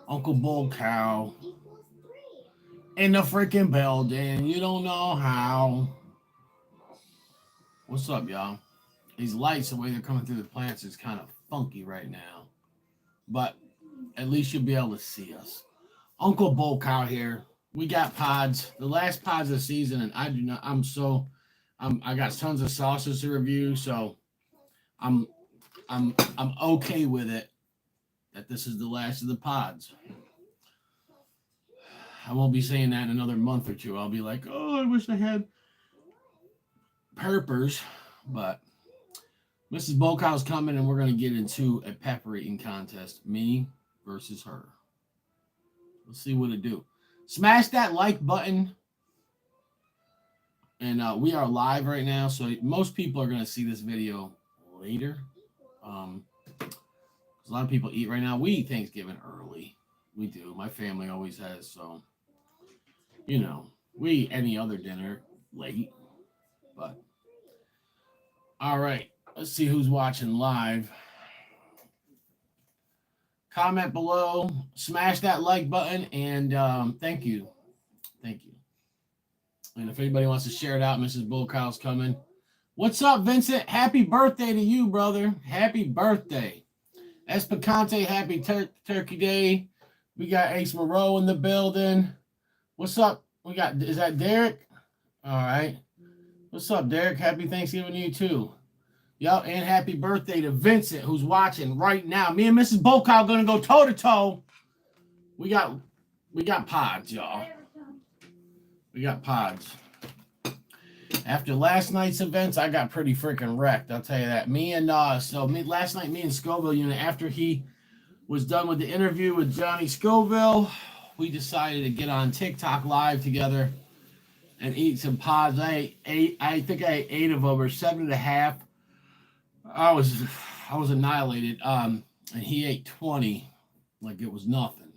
Uncle Bull Cow in the freaking building. You don't know how. What's up, y'all? These lights, the way they're coming through the plants, is kind of funky right now. But at least you'll be able to see us. Uncle Bull Cow here. We got pods. The last pods of the season, and I do not. I got tons of sauces to review, so I'm I'm okay with it that this is the last of the pods. I won't be saying that in another month or two. I'll be like, oh, I wish I had Purpers, but Mrs. Bolkow's coming, and we're going to get into a pepper eating contest. Me versus her. Let's see what it do. Smash that like button. And we are live right now, so most people are going to see this video later. A lot of people eat right now. We eat Thanksgiving early. We do. My family always has, so, we eat any other dinner late. But, all right. Let's see who's watching live. Comment below, smash that like button, and thank you. Thank you. And if anybody wants to share it out, Mrs. Bullcow's coming. What's up, Vincent? Happy birthday to you, brother. Happy birthday. Espicante, happy Turkey Day. We got Ace Moreau in the building. What's up? Is that Derek? All right. What's up, Derek? Happy Thanksgiving to you, too. Yup, and happy birthday to Vincent, who's watching right now. Me and Mrs. Bokow gonna go toe to toe. We got pods, y'all. We got pods. After last night's events, I got pretty freaking wrecked. I'll tell you that. Last night, me and Scoville Unit, after he was done with the interview with Johnny Scoville, we decided to get on TikTok live together and eat some pods. I think I ate 8 of them, or 7.5. I was annihilated. And he ate 20 like it was nothing.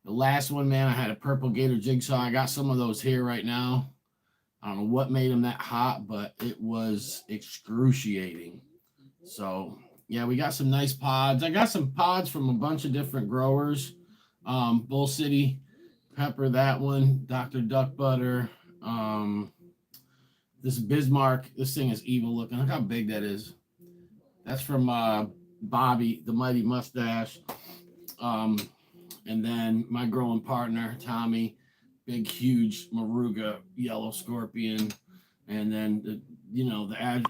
The last one, man, I had a purple gator jigsaw. I got some of those here right now. I don't know what made them that hot, but it was excruciating. So, yeah, we got some nice pods. I got some pods from a bunch of different growers. Bull City Pepper, that one. Dr. Duck Butter. This Bismarck. This thing is evil looking. Look how big that is. That's from Bobby, the Mighty Mustache. And then my growing partner, Tommy, big, huge Moruga yellow scorpion. And then, the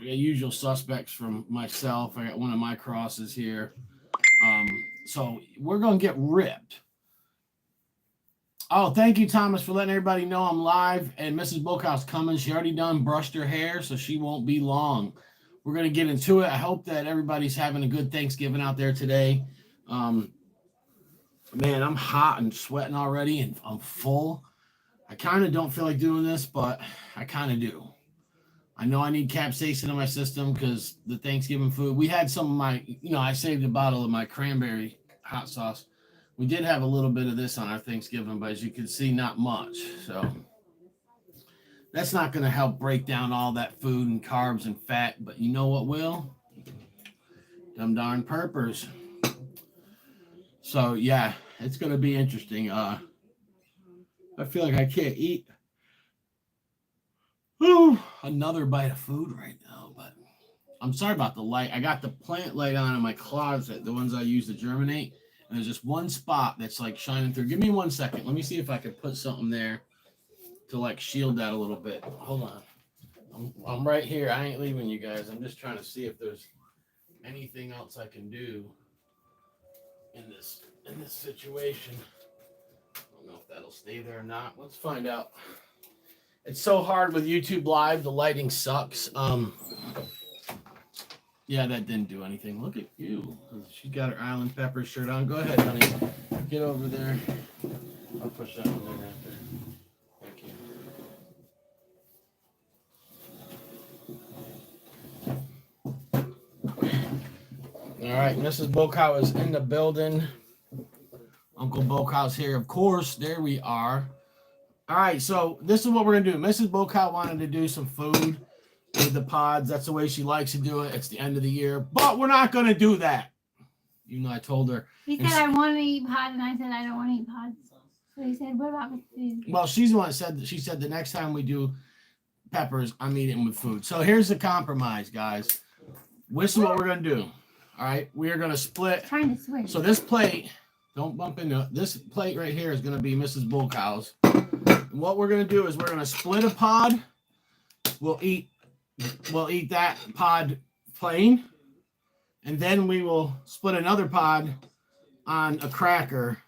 usual suspects from myself. I got one of my crosses here. So we're going to get ripped. Oh, thank you, Thomas, for letting everybody know I'm live. And Mrs. Bokow's coming. She already done brushed her hair, so she won't be long. We're going to get into it. I hope that everybody's having a good Thanksgiving out there today. Man, I'm hot and sweating already, and I'm full. I kind of don't feel like doing this, but I kind of do. I know I need capsaicin in my system because the Thanksgiving food, we had some of my, I saved a bottle of my cranberry hot sauce. We did have a little bit of this on our Thanksgiving, but as you can see, not much. So that's not going to help break down all that food and carbs and fat, but you know what will? Them darn Purpers. So, yeah, it's going to be interesting. I feel like I can't eat another bite of food right now, but I'm sorry about the light. I got the plant light on in my closet, the ones I use to germinate, and there's just one spot that's like shining through. Give me 1 second. Let me see if I can put something there to like shield that a little bit. Hold on. I'm right here. I ain't leaving you guys. I'm just trying to see if there's anything else I can do in this situation. I don't know if that'll stay there or not. Let's find out. It's so hard with YouTube Live. The lighting sucks. Yeah, that didn't do anything. Look at you. She got her Island Pepper shirt on. Go ahead, honey. Get over there. I'll push that one there after. All right, Mrs. Bokow is in the building. Uncle Bokow's here, of course. There we are. All right, so this is what we're going to do. Mrs. Bokow wanted to do some food with the pods. That's the way she likes to do it. It's the end of the year. But we're not going to do that. Even though I told her. He said, I want to eat pod, and I said, I don't want to eat pod. So he said, what about with food? Well, she's the one that said, she said the next time we do peppers, I'm eating with food. So here's the compromise, guys. This is what we're going to do. All right. We are going to split. Trying to switch. So this plate, don't bump into it. This plate right here is going to be Mrs. Bull Cow's. And what we're going to do is we're going to split a pod. We'll eat that pod plain. And then we will split another pod on a cracker.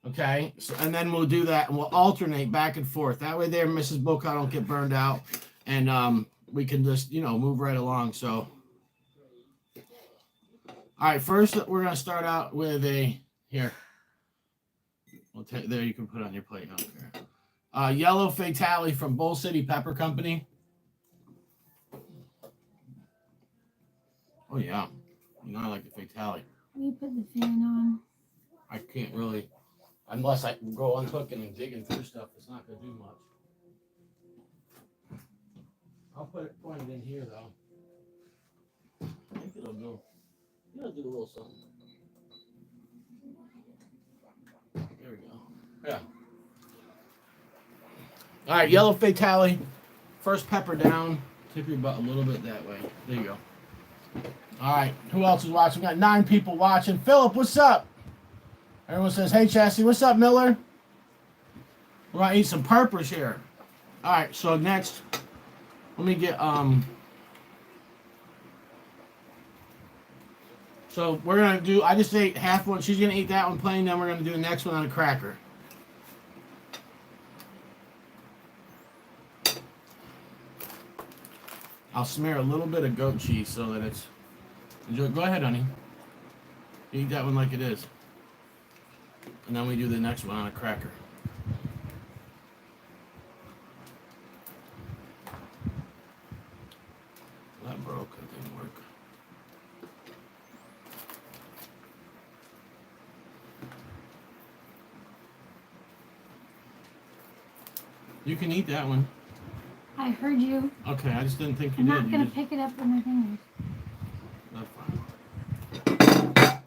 Okay. So, and then we'll do that and we'll alternate back and forth. That way there, Mrs. Bull Cow don't get burned out. And we can just, move right along. So, all right, first we're going to start out with here. There, you can put it on your plate. Okay. Yellow Fatale from Bull City Pepper Company. Oh, yeah. I like the Fatale. You put the fan on. I can't really, unless I go unhooking and digging through stuff, it's not going to do much. I'll point it in here, though. I think it'll do a little something. There we go. Yeah. All right, Yellow Fatale. First pepper down. Tip your butt a little bit that way. There you go. All right, who else is watching? We got 9 people watching. Philip, what's up? Everyone says, hey, Chassie. What's up, Miller? We're going to eat some peppers here. All right, so next, let me get, so we're going to do, I just ate half one. She's going to eat that one plain, then we're going to do the next one on a cracker. I'll smear a little bit of goat cheese so that it's, enjoy. Go ahead, honey. Eat that one like it is. And then we do the next one on a cracker. That broke. It didn't work. You can eat that one. I heard you. Okay, I just didn't think you I'm did. not going to pick it up with my fingers. That's fine.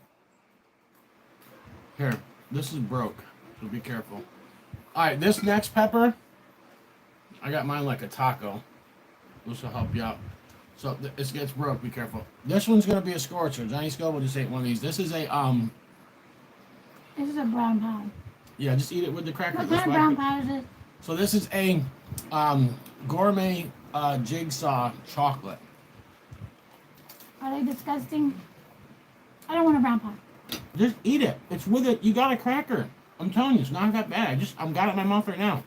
Here, this is broke, so be careful. All right, this next pepper, I got mine like a taco. This will help you out. So this gets broke, be careful. This one's going to be a scorcher. Johnny Scoble just ate one of these. This is a, This is a brown pod. Yeah, just eat it with the cracker. What kind of brown pod is it? So this is a gourmet jigsaw chocolate. Are they disgusting? I don't want a brown pod. Just eat it. It's with it. You got a cracker. I'm telling you, it's not that bad. I've got it in my mouth right now.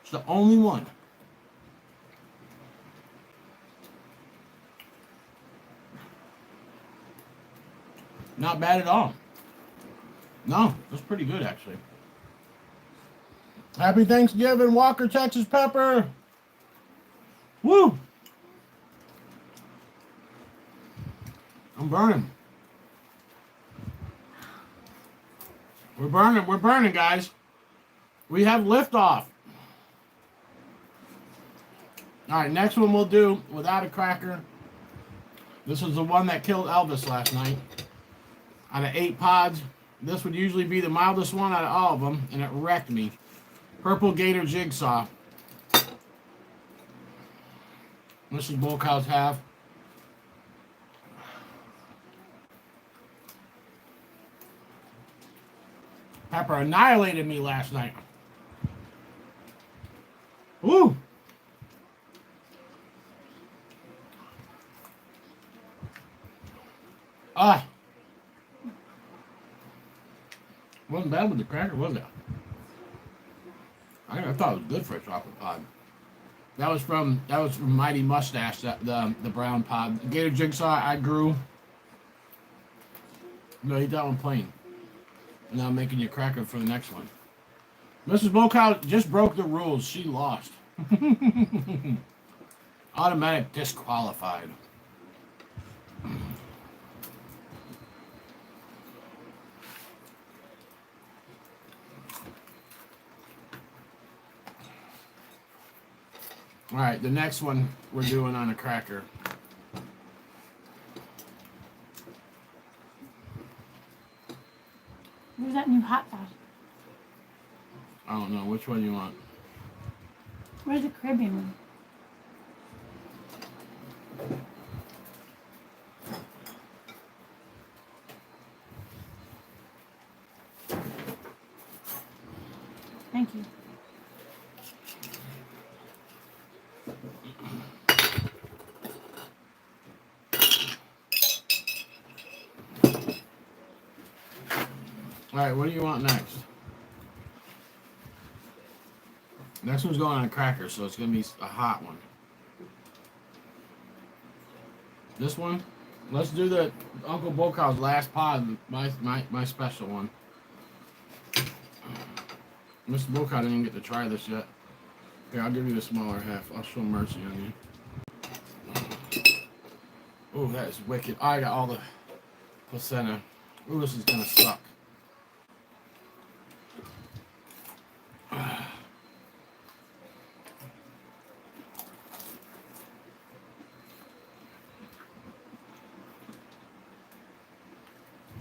It's the only one. Not bad at all. No, that's pretty good actually. Happy Thanksgiving, Walker, Texas Pepper. Woo! I'm burning. We're burning, guys. We have liftoff. All right, next one we'll do without a cracker. This was the one that killed Elvis last night. Out of 8 pods, this would usually be the mildest one out of all of them, and it wrecked me. Purple Gator Jigsaw. This is Bull Cow's half. Pepper annihilated me last night. Ooh! Wasn't bad with the cracker, was it? I thought it was good for a chocolate pod. That was from Mighty Mustache, the brown pod. The Gator Jigsaw I grew. No, eat that one plain. And now I'm making you a cracker for the next one. Mrs. Bull Cow just broke the rules. She lost. Automatic disqualified. All right, the next one we're doing on a cracker. hot sauce. I don't know. Which one you want? Where's the Caribbean one? Thank you. All right, what do you want next? Next one's going on a cracker, so it's gonna be a hot one. This one, let's do the Uncle Bokow's last pod, my special one. Mr. Bokow didn't even get to try this yet. Here, I'll give you the smaller half. I'll show mercy on you. Oh, that is wicked. I got all the placenta. Oh, this is gonna suck.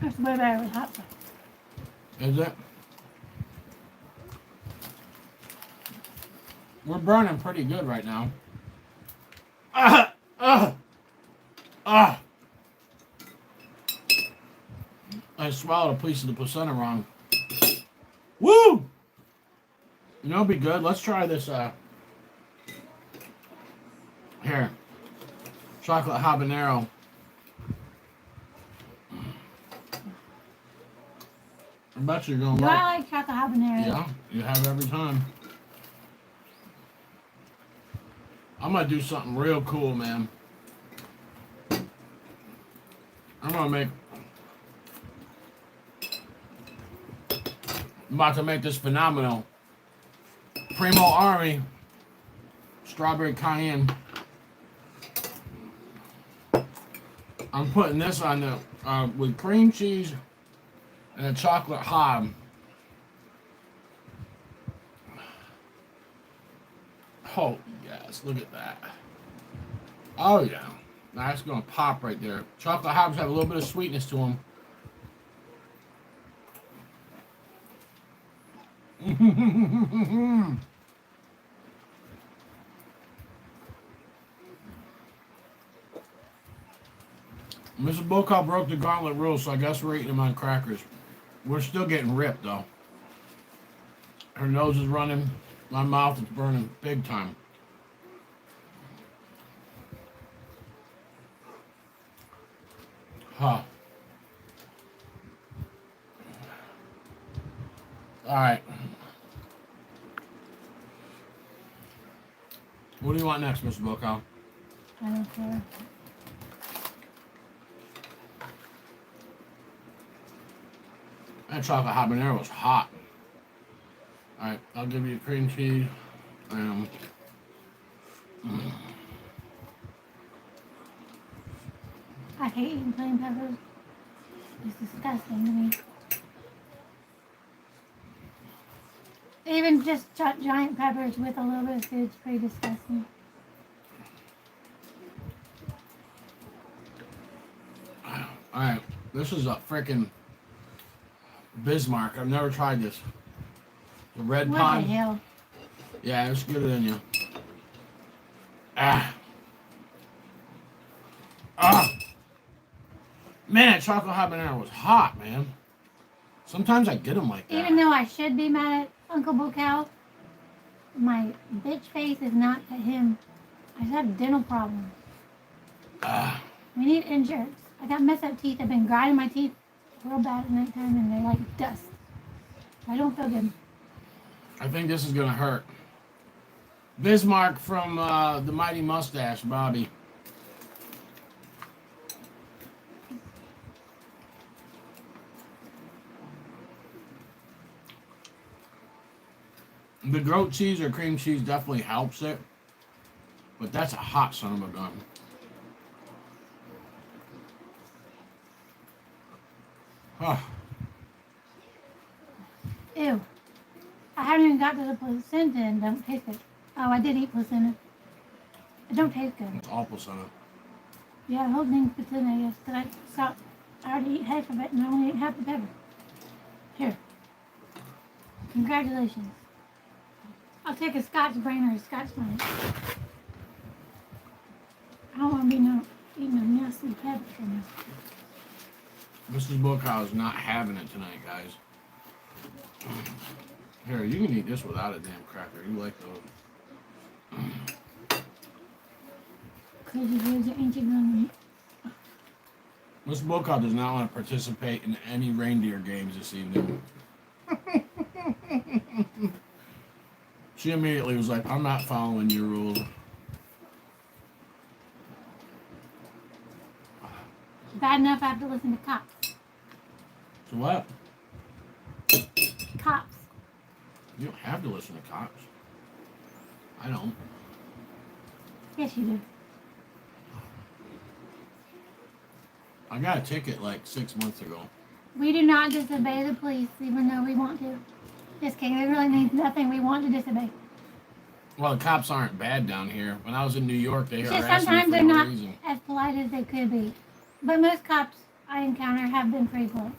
That's way better with hot sauce. Is it? We're burning pretty good right now. I swallowed a piece of the placenta wrong. Woo! You know it'd be good? Let's try this, here. Chocolate habanero. I bet you're gonna Do like. I like chocolate habanero? Yeah, you have every time. I'm gonna do something real cool, man. I'm about to make this phenomenal Primo Army strawberry cayenne. I'm putting this on the with cream cheese and a chocolate hob. Oh yes, look at that. Oh yeah, that's gonna pop right there. Chocolate hobs have a little bit of sweetness to them. Mrs. Bokow broke the gauntlet rule, so I guess we're eating them on crackers. We're still getting ripped though. Her nose is running. My mouth is burning big time. Huh. All right. What do you want next, Mr. Bokow? I don't care. That chocolate habanero was hot. All right, I'll give you cream cheese. I hate eating plain peppers. It's disgusting to me. Even just giant peppers with a little bit of food is pretty disgusting. All right, this is a freaking Bismarck. I've never tried this. The red What pond. the hell? Yeah, it's good than you. Ah. Man, that chocolate habanero was hot, man. Sometimes I get them like that. Even though I should be mad at Uncle Bokow, my bitch face is not at him. I just have dental problems. We need insurance. I got messed up teeth. I've been grinding my teeth real bad at nighttime and they're like dust. I don't feel good. I think this is gonna hurt. Bismarck from the Mighty Mustache, Bobby. The goat cheese or cream cheese definitely helps it, but that's a hot son of a gun. Huh. Ew. I haven't even got to the placenta and don't taste it. Oh, I did eat placenta. It don't taste good. It's all placenta. Yeah, the whole thing's placenta, I guess. But I already ate half of it and I only ate half the pepper. Here. Congratulations. I'll take a Scotch brain or a Scotch bonnet. I don't want to be eating a nasty cabbage from this. Mrs. Bookhouse is not having it tonight, guys. Here, you can eat this without a damn cracker. You like those. Because you use your ancient gun. Mrs. Bookhouse does not want to participate in any reindeer games this evening. She immediately was like, I'm not following your rules. Bad enough I have to listen to cops. So what? Cops. You don't have to listen to cops. I don't. Yes, you do. I got a ticket like 6 months ago. We do not disobey the police even though we want to. Just kidding. There really means nothing. We want to disobey. Well, the cops aren't bad down here. When I was in New York, they It's harassed just me sometimes for they're no not reason. as polite as they could be. But most cops I encounter have been pretty polite.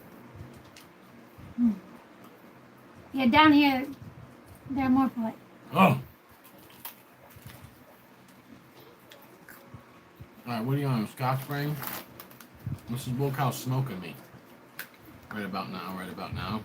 Yeah, down here, they're more polite. Oh. Alright, what are you on? Scotch brain? Mrs. Bookhouse smoking me. Right about now, right about now.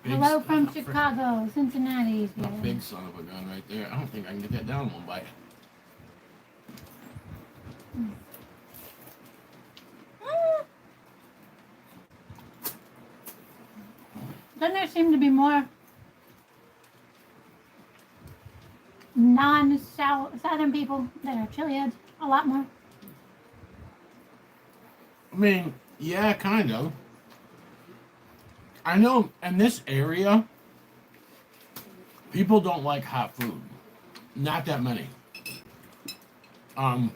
Hello from Chicago, Cincinnati. A big son of a gun right there. I don't think I can get that down in one bite. Doesn't there seem to be more non-Southern people that are chili heads? A lot more. I mean, yeah, kind of. I know in this area, people don't like hot food. Not that many. I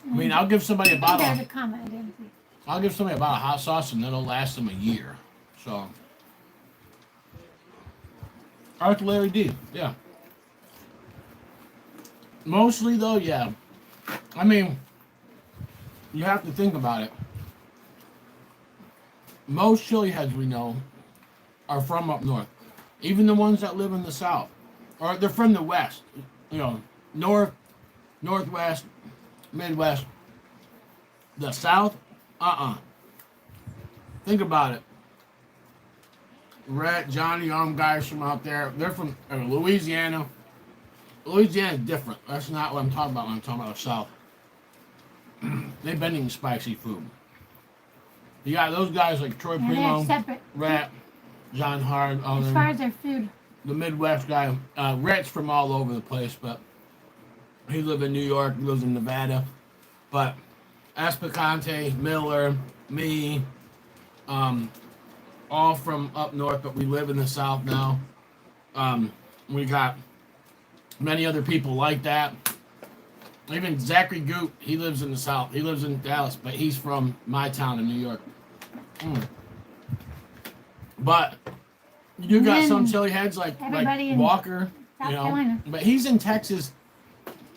mean, I'll give somebody a bottle. There's a comment I didn't see. I'll give somebody a bottle of hot sauce and it'll last them a year. So, Arthur Larry D. Yeah. Mostly though, yeah. I mean, you have to think about it. Most chili heads we know are from up north. Even the ones that live in the south. Or they're from the west. You know, north, northwest, midwest. The south, Think about it. Rhett, Johnny, guys from out there. They're from Louisiana. Louisiana is different. That's not what I'm talking about when I'm talking about the south. They've been eating spicy food. You got those guys like Troy Primo, Rhett, John Hard. As far as their food. The Midwest guy. Rhett's from all over the place, but he lives in New York, he lives in Nevada. But Espicante, Miller, me, all from up north, but we live in the south now. We got many other people like that. Even Zachary Goot, he lives in the south. He lives in Dallas, but he's from my town in New York. But you got some chili heads like Walker, you know, Carolina. but he's in Texas.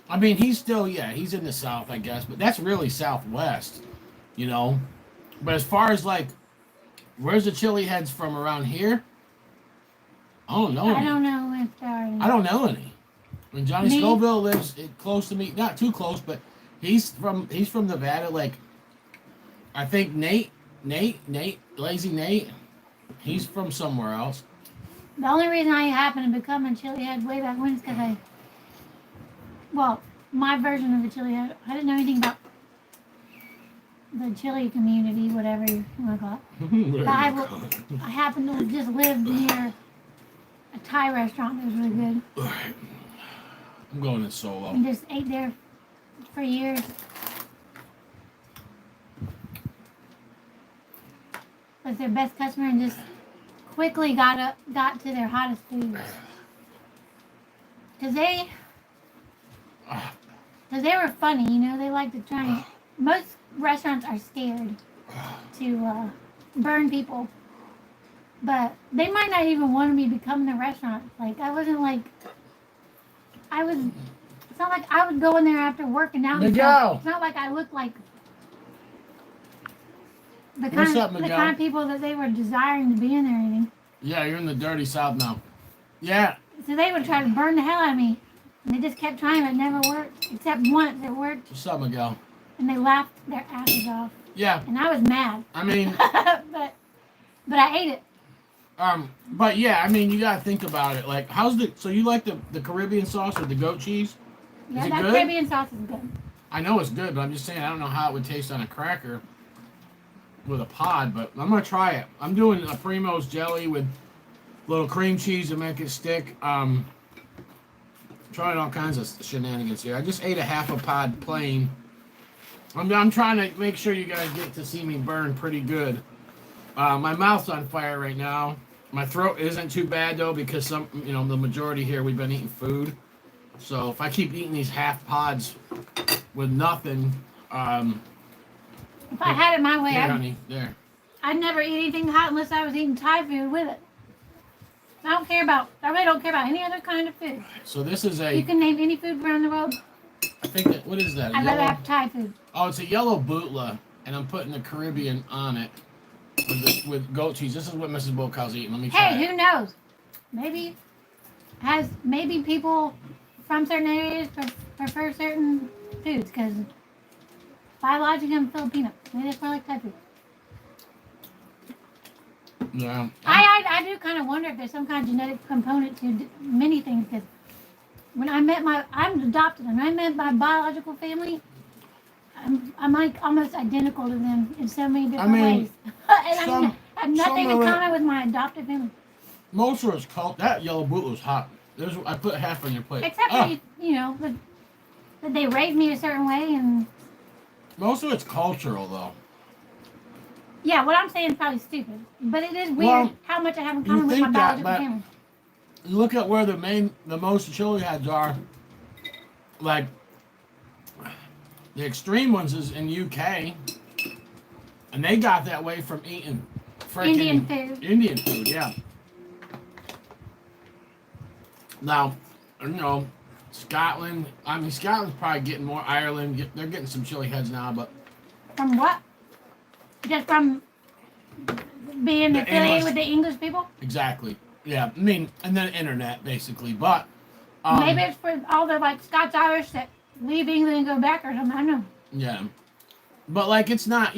I mean, he's still, he's in the south, I guess, but that's really southwest, you know. But as far as like, where's the chili heads from around here? I don't know. I don't know if there are any. I don't know any. I mean, Johnny Scoville lives close to me, not too close, but he's from Nevada. Like, I think Nate, Lazy Nate, he's from somewhere else. The only reason I happened to become a chili head way back when is because my version of the chili head, I didn't know anything about the chili community, whatever you want to call it. But I happened to just live near a Thai restaurant that was really good. All right. I'm going in solo. And just ate there for years. Was their best customer and just quickly got to their hottest foods. Cause they were funny, you know. They like to try. And, most restaurants are scared to burn people But they might not even want me to come to the restaurant. Like, I wasn't like, it's not like I would go in there after working out. Miguel. It's not like I looked like the What's up, the Miguel? kind of people that they were desiring to be in there or anything. Yeah, you're in the dirty South now. Yeah. So they would try to burn the hell out of me. And they just kept trying, but it never worked. Except once it worked. What's up, Miguel? And they laughed their asses off. Yeah. And I was mad. I mean, but I ate it. but yeah, I mean, you gotta think about it. Like, so you like the Caribbean sauce with the goat cheese? Yeah, Is it that good? Caribbean sauce is good. I know it's good, but I'm just saying I don't know how it would taste on a cracker with a pod, but I'm gonna try it. I'm doing a Primo's jelly with little cream cheese to make it stick. Trying all kinds of shenanigans here. I just ate a half a pod plain. I'm trying to make sure you guys get to see me burn pretty good. My mouth's on fire right now. My throat isn't too bad though because the majority here we've been eating food. So if I keep eating these half pods with nothing, If I had it my way, honey, there. I'd never eat anything hot unless I was eating Thai food with it. I really don't care about any other kind of food. So this is You can name any food around the world. I think that, what is that? I'd rather have Thai food. Oh, it's a yellow bootla, and I'm putting the Caribbean on it with goat cheese. This is what Mrs. Bocal's eating. Let me try Hey, it. who knows? Maybe people from certain areas prefer certain foods because biologically I'm Filipino. Maybe they probably like Thai food. Yeah. I do kind of wonder if there's some kind of genetic component to many things because when I'm adopted and I met my biological family, I'm like almost identical to them in so many different ways. And I have nothing in common with my adopted family. Most of it's called that yellow bootla's hot. I put half on your plate. Except for that they raised me a certain way and. Most of it's cultural though. Yeah, what I'm saying is probably stupid, but it is weird how much I have in common with my biological family. You look at where the most chili heads are. Like the extreme ones is in UK, and they got that way from eating freaking Indian food, yeah. Now, Scotland. I mean, Scotland's probably getting more. Ireland, they're getting some chili heads now, but from what? Just from being affiliated with the English people? Exactly. Yeah. I mean, and then internet basically, but maybe it's for all the Scots Irish that leave England and go back or something. I don't know. Yeah. But it's not.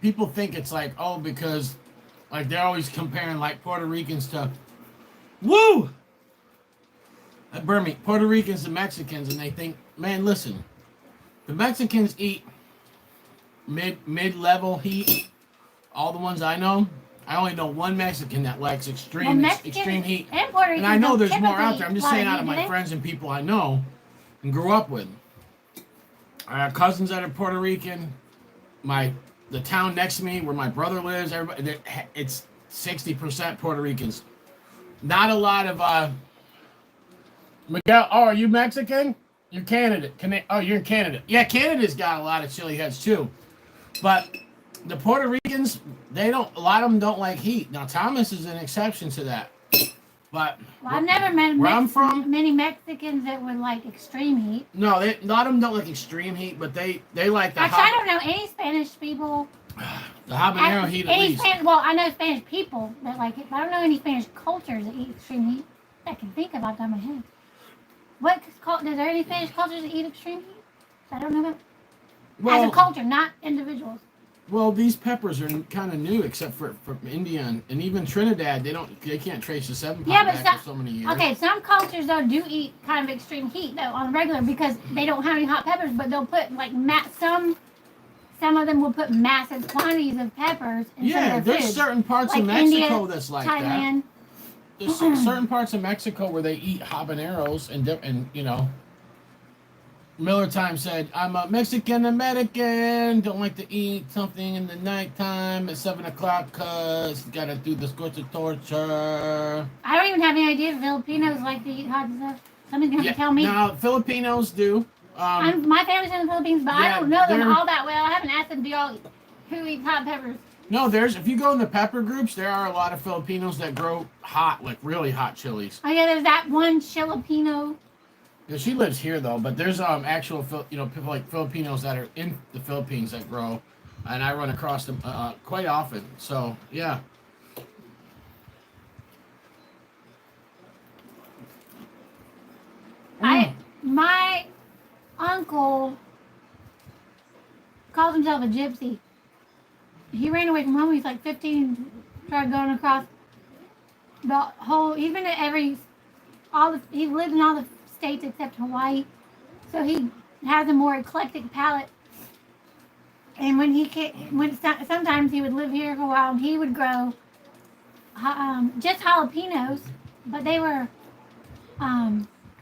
People think it's because they're always comparing Puerto Ricans to Puerto Ricans to Mexicans, and they think, man, listen, the Mexicans eat mid-level heat. All the ones I know, I only know one Mexican that likes extreme heat. And I know there's more out there. I'm just saying out of my friends and people I know and grew up with. I have cousins that are Puerto Rican. The town next to me where my brother lives, it's 60% Puerto Ricans. Not a lot of Miguel. Oh, are you Mexican? You're Canada. You're in Canada. Yeah, Canada's got a lot of chili heads too. But the Puerto Ricans, a lot of them don't like heat. Now, Thomas is an exception to that. But I've never met I'm from, many Mexicans that would like extreme heat. No, a lot of them don't like extreme heat, but they like the Actually, I don't know any Spanish people. The habanero heat at least. I know Spanish people that like it, but I don't know any Spanish cultures that eat extreme heat. I can think about that in my head. Is there any Spanish cultures that eat extreme heat? I don't know about. As a culture, not individuals. Well, these peppers are kind of new, except for India and even Trinidad. They can't trace the 7 pot back for so many years. Okay, some cultures though do eat kind of extreme heat though on regular because they don't have any hot peppers, but they'll put some of them will put massive quantities of peppers in some of their there's food. certain parts of Mexico India, that's like Thailand. that. There's certain parts of Mexico where they eat habaneros and Miller Time said, I'm a Mexican American, don't like to eat something in the nighttime at 7 o'clock because gotta do the scorch of torture. I don't even have any idea if Filipinos like to eat hot stuff. Somebody's going to tell me. No, Filipinos do. My family's in the Philippines, but I don't know them all that well. I haven't asked them who eats hot peppers. No, if you go in the pepper groups, there are a lot of Filipinos that grow hot, like really hot chilies. Oh yeah, there's that one Filipino. Yeah, she lives here though, but there's actual people like Filipinos that are in the Philippines that grow, and I run across them quite often. So yeah. My uncle calls himself a gypsy. He ran away from home. He's like 15. Started going across the whole. He's been to he lived in all the states except Hawaii. So he has a more eclectic palate. And sometimes he would live here for a while, and he would grow just jalapenos, but they were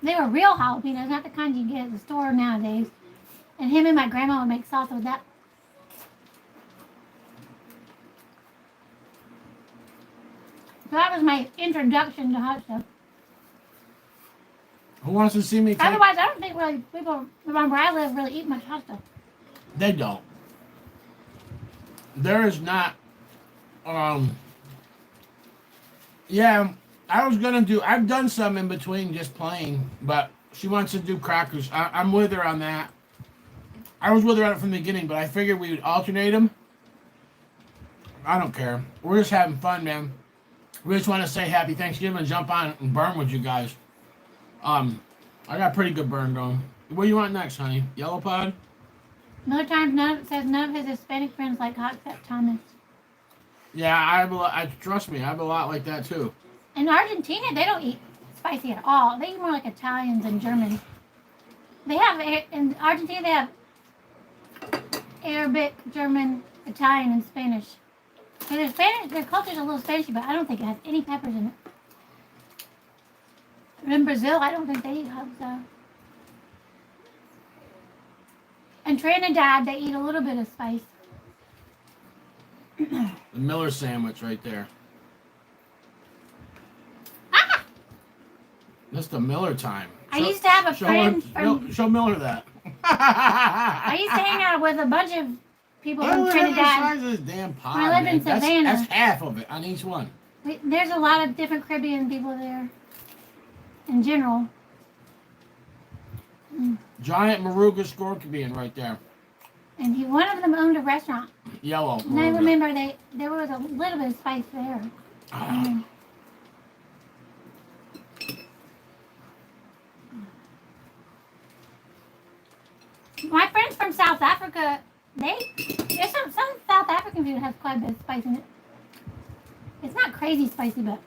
real jalapenos, not the kind you get at the store nowadays. And him and my grandma would make salsa with that. So that was my introduction to hot stuff. Who wants to see me? Otherwise, I don't think really people around where I live really eat much hot stuff. They don't. There is not. Yeah, I've done some in between just playing, but she wants to do crackers. I'm with her on that. I was with her on it from the beginning, but I figured we would alternate them. I don't care. We're just having fun, man. We just want to say happy Thanksgiving and jump on and burn with you guys. I got pretty good burn going. What do you want next, honey? Yellow pod? Another time, says none of his Hispanic friends like hot except Thomas. Yeah, I trust me. I have a lot like that too. In Argentina, they don't eat spicy at all. They eat more like Italians and Germans. In Argentina, they have Arabic, German, Italian, and Spanish. So their culture's a little Spanishy, but I don't think it has any peppers in it. In Brazil, I don't think they eat hot stuff. In Trinidad, they eat a little bit of spice. The Miller sandwich right there. Ah! That's the Miller time. I used to have a friend show Miller that. I used to hang out with a bunch of people from Trinidad. Size of this damn pod, I lived in Savannah. That's half of it on each one. There's a lot of different Caribbean people there. In general. Giant Moruga scorpion right there. And one of them owned a restaurant. Yellow. And I remember there was a little bit of spice there. My friends from South Africa, there's some South African food has quite a bit of spice in it. It's not crazy spicy, but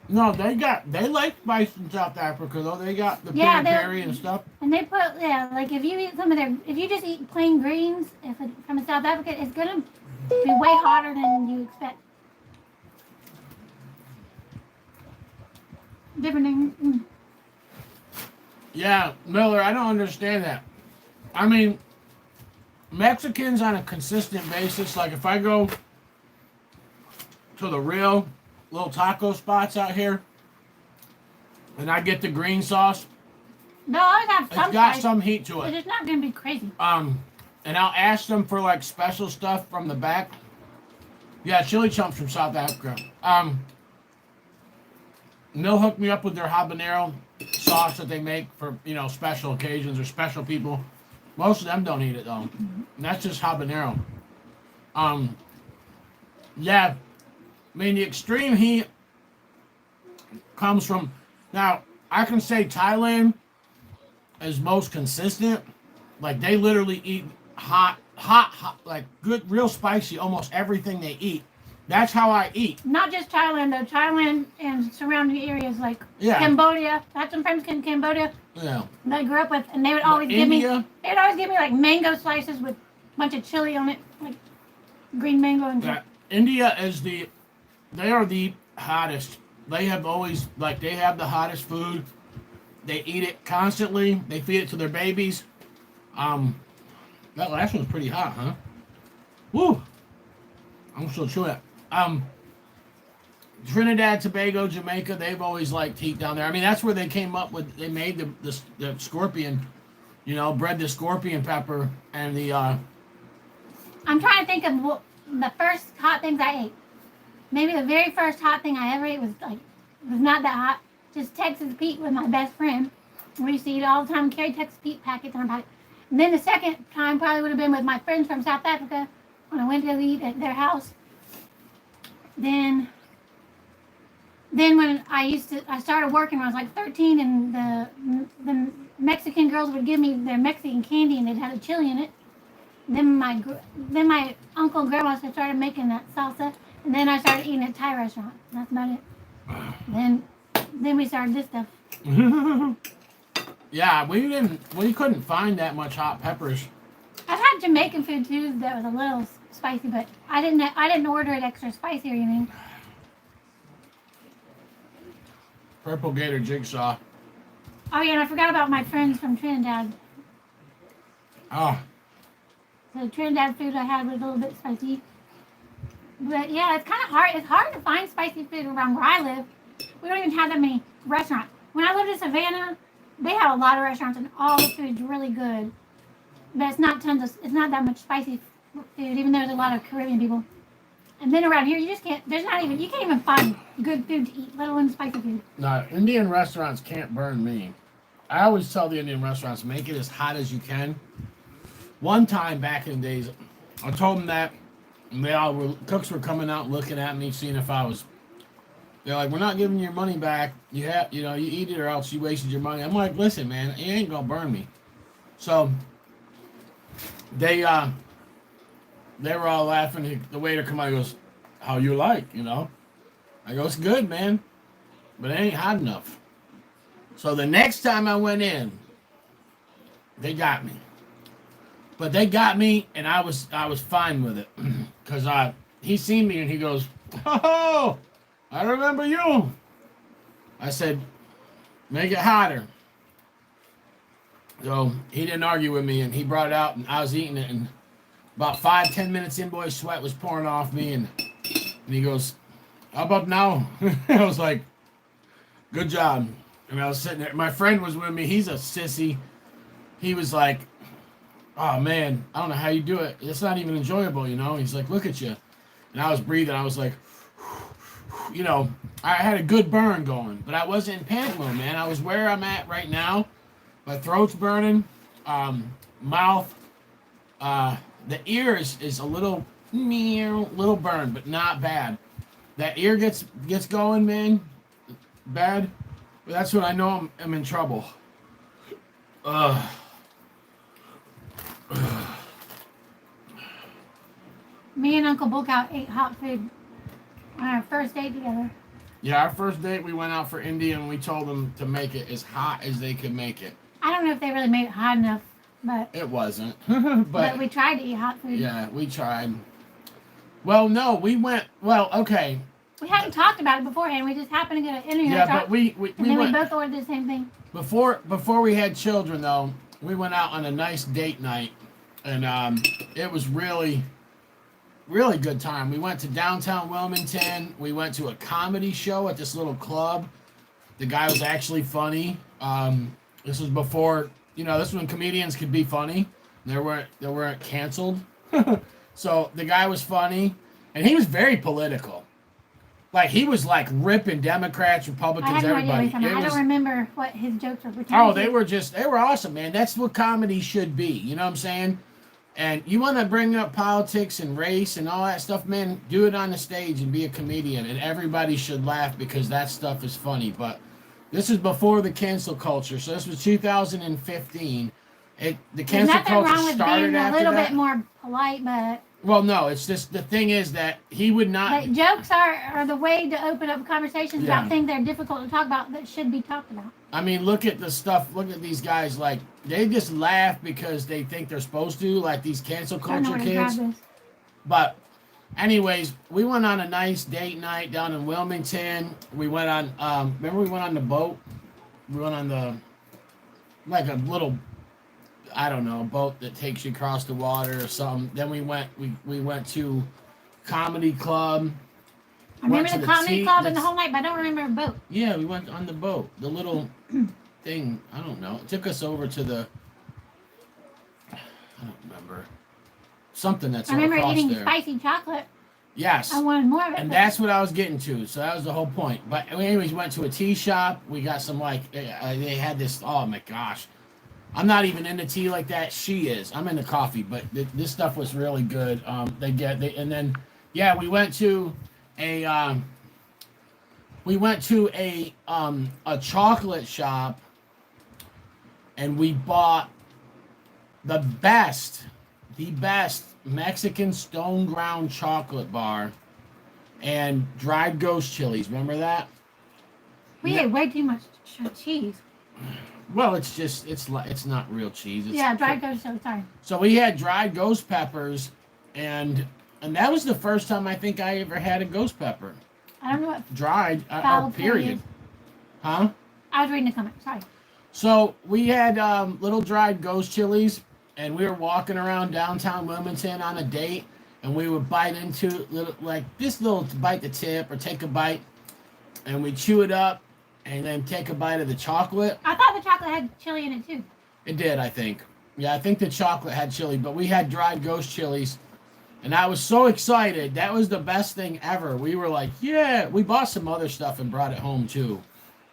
no, they like spice in South Africa though. They got the peri and stuff. And they put like if you just eat plain greens from South Africa, it's gonna be way hotter than you expect. Different thing. Yeah, Miller, I don't understand that. I mean, Mexicans on a consistent basis, like if I go to the real little taco spots out here and I get the green sauce, no, I got some. It's got some heat to it. But it's not gonna be crazy. And I'll ask them for like special stuff from the back. Yeah, chili chunks from South Africa. And they'll hook me up with their habanero sauce that they make for, special occasions or special people. Most of them don't eat it though. And that's just habanero. Yeah. I mean, the extreme heat comes from, now I can say Thailand is most consistent. Like they literally eat hot, like good, real spicy, almost everything they eat. That's how I eat. Not just Thailand though. Thailand and surrounding areas like Cambodia. I had some friends in Cambodia. Yeah. That I grew up with, and they would always give me like mango slices with a bunch of chili on it, like green mango and stuff. India they are the hottest. They have the hottest food. They eat it constantly. They feed it to their babies. That last one's pretty hot, huh? Woo! I'm still chewing it. Trinidad, Tobago, Jamaica, they've always liked heat down there. I mean, that's where they came up with, they made the scorpion, bred the scorpion pepper and the, I'm trying to think of the first hot things I ate. Maybe the very first hot thing I ever ate was not that hot. Just Texas Pete with my best friend. We used to eat all the time. Carry Texas Pete packets in our pocket. And then the second time probably would have been with my friends from South Africa when I went to eat at their house. Then when I started working when I was like 13, and the Mexican girls would give me their Mexican candy, and they'd have a chili in it. Then my uncle and grandma started making that salsa, and then I started eating at Thai restaurant. That's about it. Then we started this stuff. Yeah, we couldn't find that much hot peppers. I've had Jamaican food too that was a little spicy, but I didn't order it extra spicy or anything. Purple Gator Jigsaw. Oh yeah, and I forgot about my friends from Trinidad. Oh. The Trinidad food I had was a little bit spicy. But yeah, it's kind of hard. It's hard to find spicy food around where I live. We don't even have that many restaurants. When I lived in Savannah, they have a lot of restaurants and all the food's really good. But it's not that much spicy food, even though there's a lot of Caribbean people. And then around here, you can't even find good food to eat, let alone spicy food. No, Indian restaurants can't burn me. I always tell the Indian restaurants, make it as hot as you can. One time back in the days, I told them that, and cooks were coming out looking at me, seeing if I was. They're like, we're not giving you your money back. You eat it or else you wasted your money. I'm like, listen, man, it ain't gonna burn me. So they were all laughing. The waiter come out and goes, how you like, I go, it's good, man, but it ain't hot enough. So the next time I went in, they got me. But they got me, and I was fine with it. Because he seen me, and he goes, oh, I remember you. I said, make it hotter. So he didn't argue with me, and he brought it out, and I was eating it, and about 5-10 minutes in, boy, sweat was pouring off me, and he goes, how about now? I was like, good job. And I was sitting there. My friend was with me. He's a sissy. He was like, oh, man, I don't know how you do it. It's not even enjoyable, He's like, look at you. And I was breathing. I was like, I had a good burn going. But I wasn't in panic mode, man. I was where I'm at right now. My throat's burning. Mouth. The ear is a little burn, but not bad. That ear gets going, man. Bad. But that's when I know I'm in trouble. Me and Uncle Bookout ate hot food on our first date together. Yeah, our first date, we went out for India and we told them to make it as hot as they could make it. I don't know if they really made it hot enough, but... It wasn't. but we tried to eat hot food. Yeah, we tried. Well, no, we went... Well, okay. We hadn't talked about it beforehand. We just happened to get an interview. Yeah, but we both ordered the same thing. Before we had children, though, we went out on a nice date night. And it was really... really good time. We went to downtown Wilmington. We went to a comedy show at this little club. The guy was actually funny. This was before, this was when comedians could be funny. They weren't canceled. So the guy was funny, and he was very political. Like, he was like ripping Democrats, Republicans, everybody. I don't remember what his jokes were. Oh, they were awesome, man. That's what comedy should be. You know what I'm saying? And you want to bring up politics and race and all that stuff, man, do it on the stage and be a comedian. And everybody should laugh because that stuff is funny. But this is before the cancel culture. So this was 2015. The cancel culture started after that. There's nothing wrong with being a little bit more polite, but... Well, no, it's just, the thing is that he would not... But jokes are the way to open up conversations about things that are difficult to talk about that should be talked about. I mean, look at the stuff. Look at these guys. Like, they just laugh because they think they're supposed to. Like these cancel culture kids. But, anyways, we went on a nice date night down in Wilmington. We went on. Remember, we went on the boat. We went on like a little, I don't know, boat that takes you across the water or something. Then we went to comedy club. I remember the comedy club and the whole night, but I don't remember a boat. Yeah, we went on the boat. The little thing, I don't know. It took us over to I don't remember. something that's I remember across eating there. spicy chocolate. Yes. I wanted more of it. And that's what I was getting to. So that was the whole point. But anyways, went to a tea shop. We got some they had this. Oh my gosh, I'm not even into tea like that. She is. I'm into coffee, but this stuff was really good. And then we went to a a chocolate shop, and we bought the best Mexican stone ground chocolate bar and dried ghost chilies. Remember that? We ate way too much cheese. Well, it's not real cheese. It's dried ghost. Sorry. So we had dried ghost peppers, and that was the first time I think I ever had a ghost pepper. I don't know what dried. Period. Huh? I was reading the comment. Sorry. So we had little dried ghost chilies, and we were walking around downtown Wilmington on a date, and we would bite into little bite the tip or take a bite, and we chew it up, and then take a bite of the chocolate. I thought the chocolate had chili in it too. It did, I think. Yeah, I think the chocolate had chili, but we had dried ghost chilies, and I was so excited. That was the best thing ever. We were like, yeah. We bought some other stuff and brought it home too.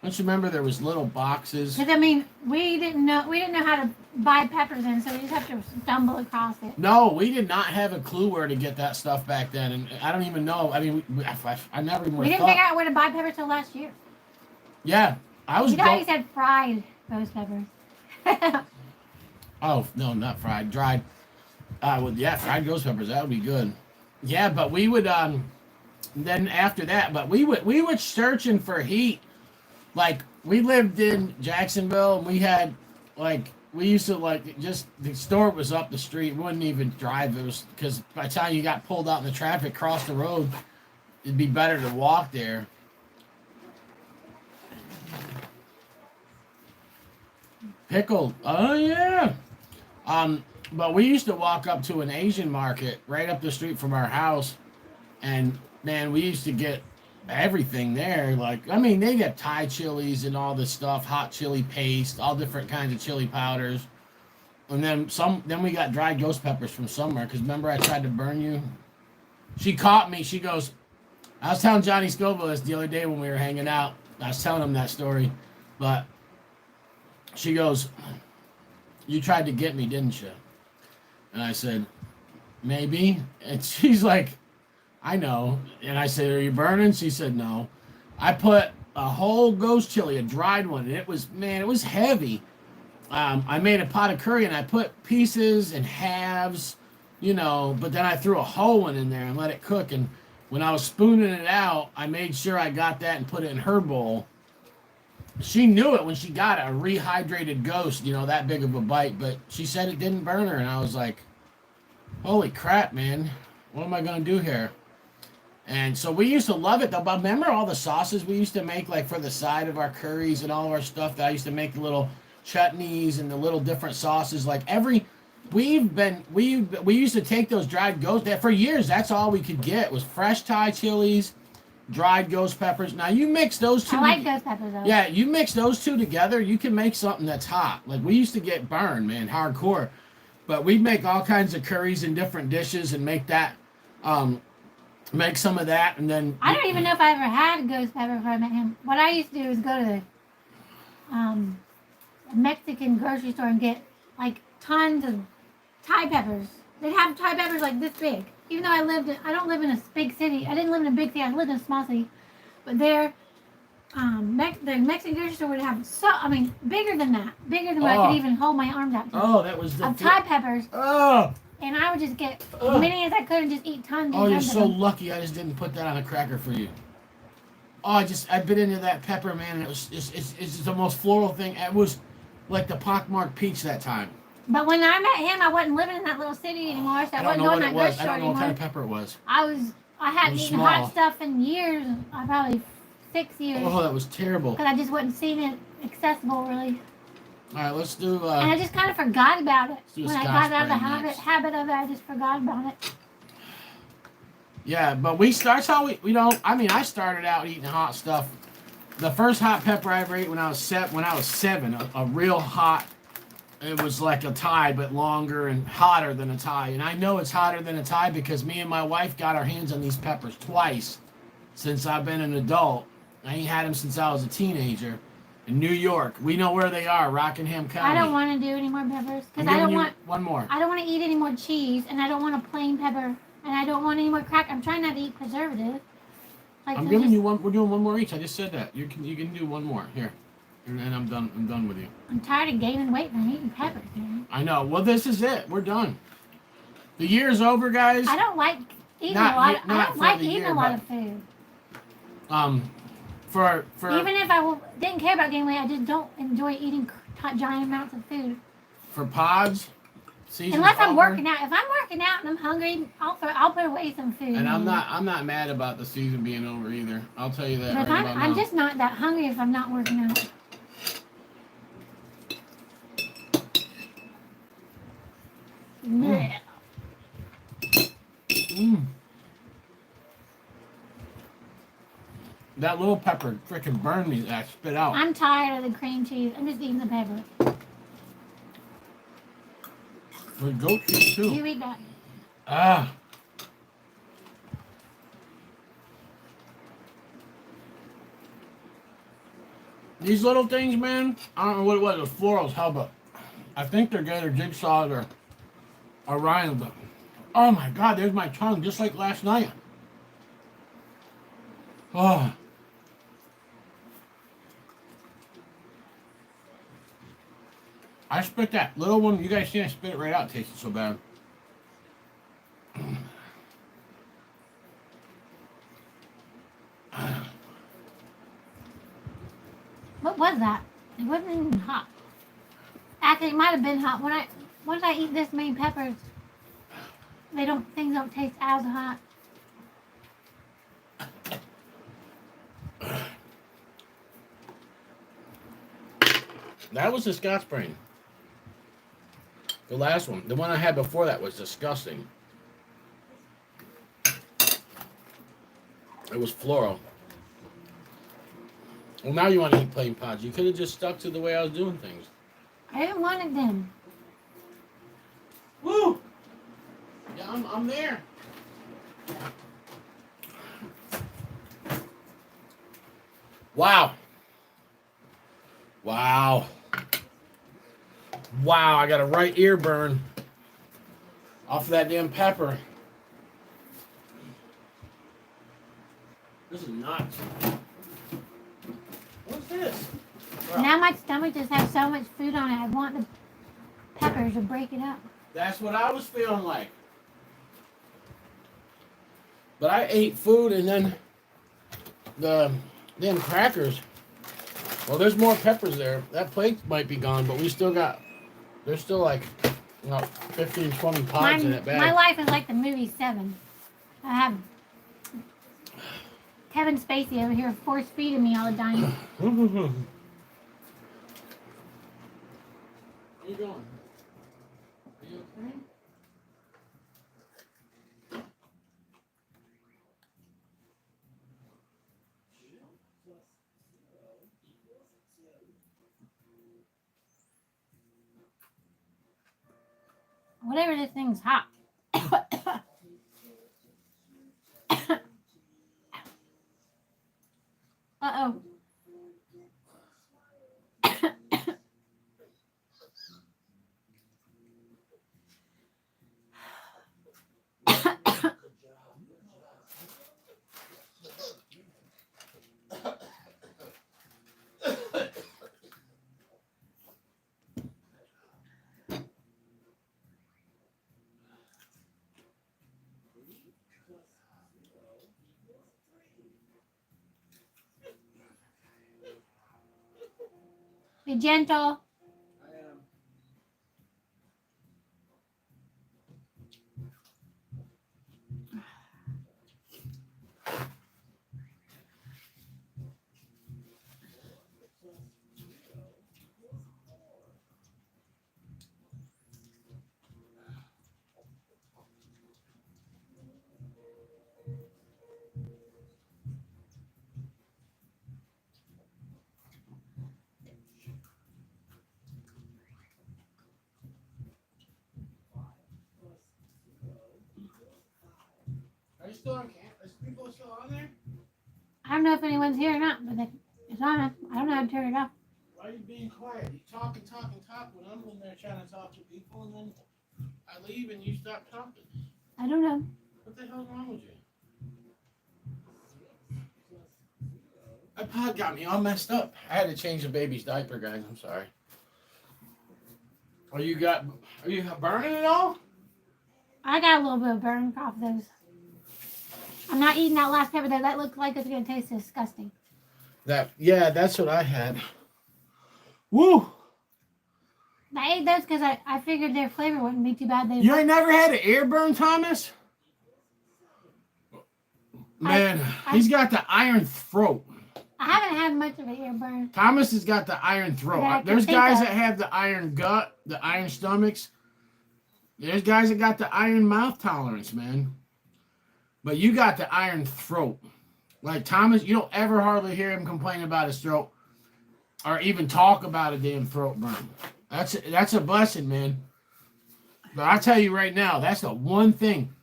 Don't you remember there was little boxes? Because we didn't know how to buy peppers in, so we just have to stumble across it. No, we did not have a clue where to get that stuff back then, and I don't even know. I mean, I never even. We didn't figure out where to buy peppers till last year. Yeah, I was. You guys said fried ghost peppers. Oh no, not fried, dried. Fried ghost peppers. That would be good. Yeah, but we would. Then after that, but we were searching for heat. Like, we lived in Jacksonville, and we had, we used to, just, the store was up the street. We wouldn't even drive. It was, because by the time you got pulled out in the traffic, cross the road, it'd be better to walk there. Pickled. Oh, yeah. But we used to walk up to an Asian market right up the street from our house, and, man, we used to get everything there. They got Thai chilies and all this stuff, hot chili paste, all different kinds of chili powders, and then we got dried ghost peppers from somewhere, because remember I tried to burn you? She caught me. She goes, I was telling Johnny Scoville this the other day when we were hanging out. I was telling him that story, but she goes, you tried to get me, didn't you? And I said, maybe. And she's like, I know. And I said, are you burning? She said, no. I put a whole ghost chili, a dried one, and it was heavy. I made a pot of curry, and I put pieces and halves, but then I threw a whole one in there and let it cook. And when I was spooning it out, I made sure I got that and put it in her bowl. She knew it when she got it, a rehydrated ghost, that big of a bite, but she said it didn't burn her, and I was like, holy crap, man. What am I going to do here? And so we used to love it, though. But remember all the sauces we used to make, for the side of our curries and all of our stuff? That I used to make the little chutneys and the little different sauces. We used to take those dried ghost. For years, that's all we could get was fresh Thai chilies, dried ghost peppers. Now you mix those two. I like ghost peppers though. Yeah, you mix those two together, you can make something that's hot. We used to get burned, man, hardcore. But we'd make all kinds of curries and different dishes and make that. Make some of that, and then... I don't even know if I ever had a ghost pepper before I met him. What I used to do is go to the Mexican grocery store and get, tons of Thai peppers. They'd have Thai peppers this big. Even though I don't live in a big city. I didn't live in a big city. I lived in a small city. But the Mexican grocery store would have bigger than that. Bigger than what I could even hold my arms out to. Oh, that was the... Of Thai peppers. Oh! And I would just get as many as I could and just eat tons. Oh, you're so lucky I just didn't put that on a cracker for you. Oh, I bit into that pepper, man, and it's the most floral thing. It was like the pockmarked peach that time. But when I met him, I wasn't living in that little city anymore, so I wasn't going to that grocery store I don't know anymore. what kind of pepper it was. I hadn't eaten hot stuff in years. Probably 6 years. Oh, that was terrible. Because I just wasn't seeing it accessible, really. All right, let's do... and I just kind of forgot about it. When I got out of the habit of it, I just forgot about it. Yeah, but that's how we don't... I started out eating hot stuff. The first hot pepper I ever ate when I was 7, a real hot it was like a Thai, but longer and hotter than a Thai. And I know it's hotter than a Thai because me and my wife got our hands on these peppers twice since I've been an adult. I ain't had them since I was a teenager. In New York, we know where they are, Rockingham County. I don't want to do any more peppers because I don't want one more. I don't want to eat any more cheese, and I don't want a plain pepper, and I don't want any more crack. I'm trying not to eat preservatives. Like, I'm giving you one. We're doing one more each. I just said that. You can do one more here, and I'm done. I'm done with you. I'm tired of gaining weight and I'm eating peppers, man. I know. Well, this is it. We're done. The year's over, guys. I don't like eating a lot. I don't like eating a lot of food. For even if I didn't care about gaining weight, I just don't enjoy eating giant amounts of food. For pods, unless I'm working out. If I'm working out and I'm hungry, I'll put away some food. And I'm not mad about the season being over either. I'll tell you that. But right I'm just not that hungry if I'm not working out. Mm. Mm. That little pepper freaking burned me. That spit out. I'm tired of the cream cheese. I'm just eating the pepper. With goat cheese too. You eat that. Ah. These little things, man. I don't know what it was. The florals, how about? I think they're Gator Jigsaw or Orion, but oh my God, there's my tongue, just like last night. Oh. I spit that little one. You guys see I spit it right out. It tasted so bad. What was that? It wasn't even hot. Actually, it might have been hot. Once I eat this many peppers, things don't taste as hot. That was the Scotch Brain. The last one. The one I had before that was disgusting. It was floral. Well, now you want to eat plain pods. You could have just stuck to the way I was doing things. I didn't want it then. Woo! Yeah, I'm there. Wow. Wow. Wow, I got a right ear burn off of that damn pepper. This is nuts. What's this? Bro. Now my stomach just has so much food on it. I want the peppers to break it up. That's what I was feeling like. But I ate food and then the damn crackers. Well, there's more peppers there. That plate might be gone, but we still got, there's still like, 15, 20 pods in that bag. My life is like the movie Seven. I have Kevin Spacey over here force feeding me all the time. Where you going? Are you okay? Whatever, this thing's hot. Uh-oh. Be gentle. still on camera? Is people still on there? I don't know if anyone's here or not, but it's on. I don't know how to turn it off. Why are you being quiet? You talk when I'm in there trying to talk to people, and then I leave and you stop talking. I don't know. What the hell's wrong with you? My pod got me all messed up. I had to change the baby's diaper, guys. I'm sorry. Are you burning it all? I got a little bit of burn off those. I'm not eating that last pepper though. That looks like it's gonna taste disgusting. That's what I had. Woo! I ate those because I figured their flavor wouldn't be too bad. You ain't never had an ear burn, Thomas? Man, he's got the iron throat. I haven't had much of an ear burn. Thomas has got the iron throat. There's guys that have the iron gut, the iron stomachs. There's guys that got the iron mouth tolerance, man. But you got the iron throat. Like Thomas, you don't ever hardly hear him complain about his throat or even talk about a damn throat burn. That's a blessing, man. But I tell you right now, that's the one thing.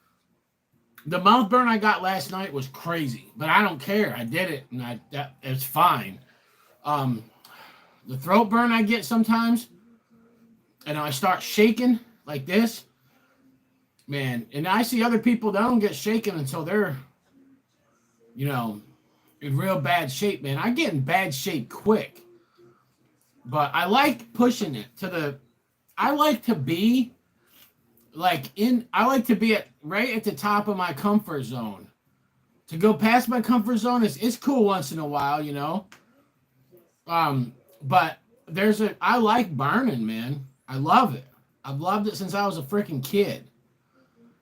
The mouth burn I got last night was crazy, but I don't care. I did it, and it's fine. The throat burn I get sometimes, and I start shaking like this, man. And I see other people that don't get shaken until they're, in real bad shape, man. I get in bad shape quick, but I like pushing it I like to be right at the top of my comfort zone. To go past my comfort zone it's cool once in a while, But I like burning, man. I love it. I've loved it since I was a freaking kid.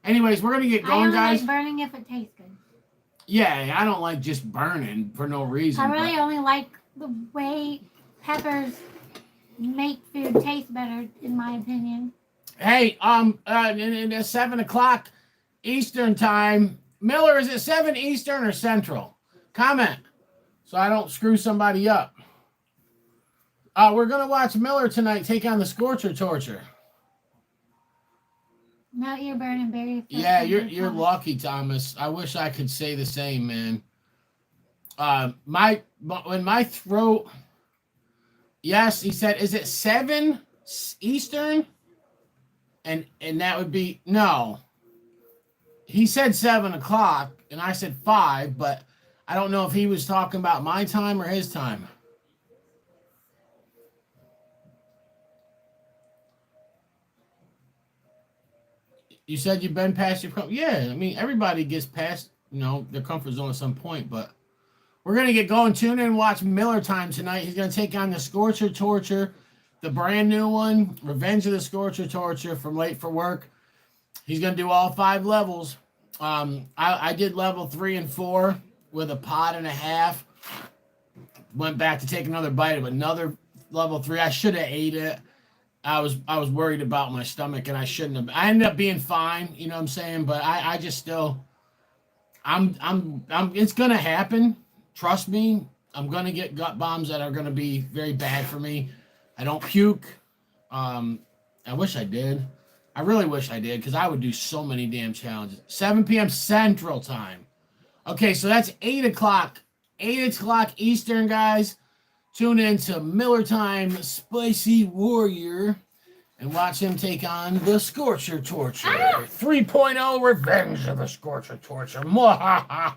Anyways, we're gonna get going, guys. I like burning if it tastes good. Yeah, I don't like just burning for no reason. I really only like the way peppers make food taste better, in my opinion. Hey, in 7 o'clock Eastern time. Miller, is it 7 Eastern or Central? Comment so I don't screw somebody up. We're gonna watch Miller tonight take on the Scorcher Torture. No ear burning, Barry. Yeah, you're lucky, Thomas. I wish I could say the same, man. When my throat. Yes, he said, is it 7 Eastern? And that would be no. He said 7 o'clock, and I said 5, but I don't know if he was talking about my time or his time. You said you've been past your comfort. Yeah, I mean everybody gets past their comfort zone at some point, but we're gonna get going. Tune in and watch Miller Time tonight. He's gonna take on the Scorcher Torture. The brand new one, Revenge of the Scorcher Torture from Late for Work. He's going to do all 5 levels. I did level 3 and 4 with a pot and a half. Went back to take another bite of another level 3. I should have ate it. I was worried about my stomach, and I shouldn't have. I ended up being fine, you know what I'm saying? But I just still, it's going to happen. Trust me. I'm going to get gut bombs that are going to be very bad for me. I don't puke. I wish I did. I really wish I did because I would do so many damn challenges. 7 p.m. Central Time. Okay, so that's 8 o'clock. 8 o'clock Eastern, guys. Tune in to Miller Time Spicy Warrior and watch him take on the Scorcher Torture. 3.0 Revenge of the Scorcher Torture. Mwahaha.